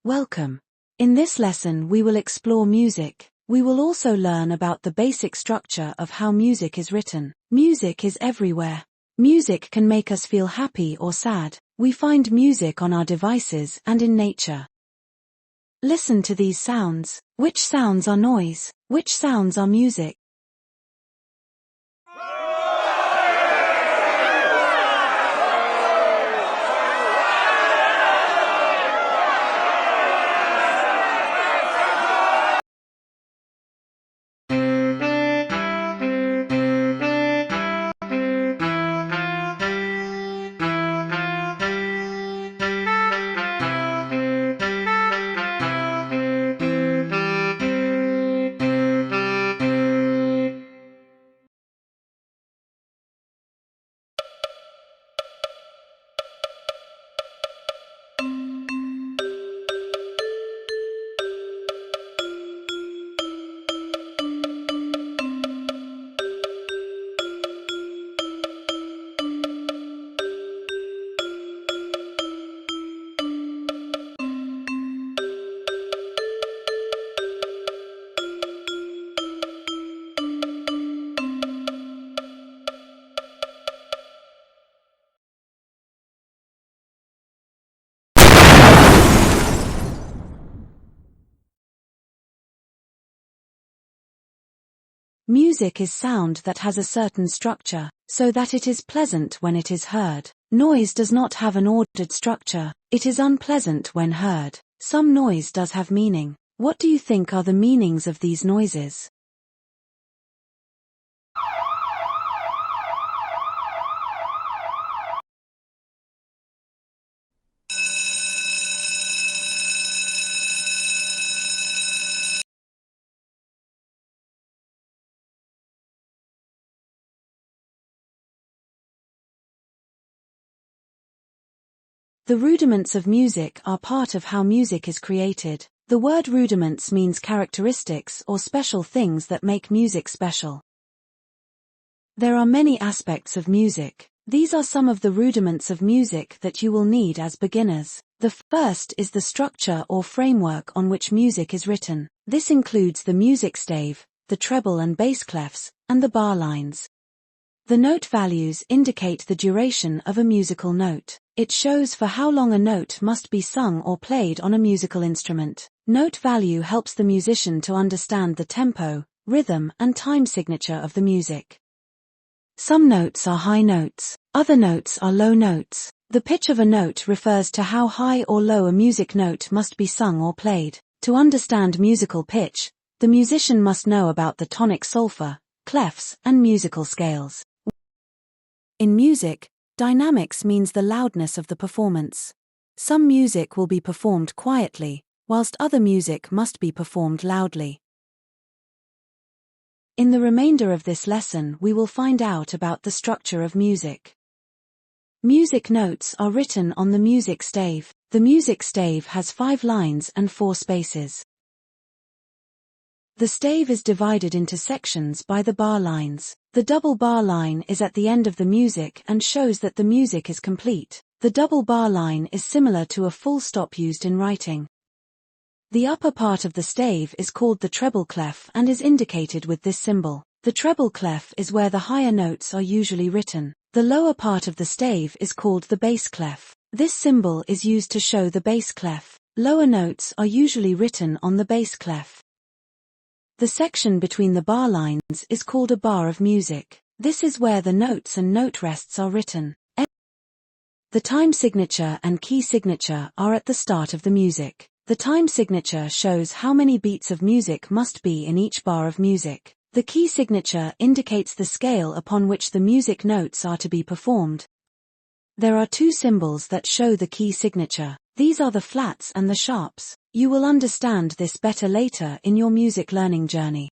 Welcome. In this lesson we will explore music. We will also learn about the basic structure of how music is written. Music is everywhere. Music can make us feel happy or sad. We find music on our devices and in nature. Listen to these sounds. Which sounds are noise? Which sounds are music? Music is sound that has a certain structure, so that it is pleasant when it is heard. Noise does not have an ordered structure. It is unpleasant when heard. Some noise does have meaning. What do you think are the meanings of these noises? The rudiments of music are part of how music is created. The word rudiments means characteristics or special things that make music special. There are many aspects of music. These are some of the rudiments of music that you will need as beginners. The first is the structure or framework on which music is written. This includes the music stave, the treble and bass clefs, and the bar lines. The note values indicate the duration of a musical note. It shows for how long a note must be sung or played on a musical instrument. Note value helps the musician to understand the tempo, rhythm, and time signature of the music. Some notes are high notes. Other notes are low notes. The pitch of a note refers to how high or low a music note must be sung or played. To understand musical pitch, the musician must know about the tonic solfa, clefs, and musical scales. In music, dynamics means the loudness of the performance. Some music will be performed quietly, whilst other music must be performed loudly. In the remainder of this lesson we will find out about the structure of music. Music notes are written on the music stave. The music stave has 5 lines and 4 spaces. The stave is divided into sections by the bar lines. The double bar line is at the end of the music and shows that the music is complete. The double bar line is similar to a full stop used in writing. The upper part of the stave is called the treble clef and is indicated with this symbol. The treble clef is where the higher notes are usually written. The lower part of the stave is called the bass clef. This symbol is used to show the bass clef. Lower notes are usually written on the bass clef. The section between the bar lines is called a bar of music. This is where the notes and note rests are written. The time signature and key signature are at the start of the music. The time signature shows how many beats of music must be in each bar of music. The key signature indicates the scale upon which the music notes are to be performed. There are 2 symbols that show the key signature. These are the flats and the sharps. You will understand this better later in your music learning journey.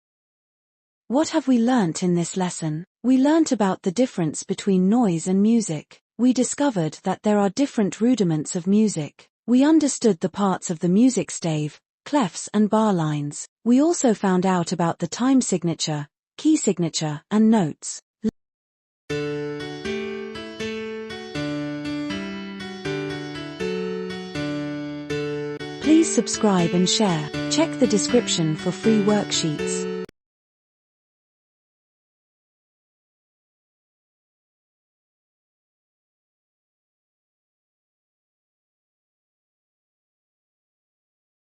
What have we learnt in this lesson? We learnt about the difference between noise and music. We discovered that there are different rudiments of music. We understood the parts of the music stave, clefs and bar lines. We also found out about the time signature, key signature, and notes. Please subscribe and share. Check the description for free worksheets.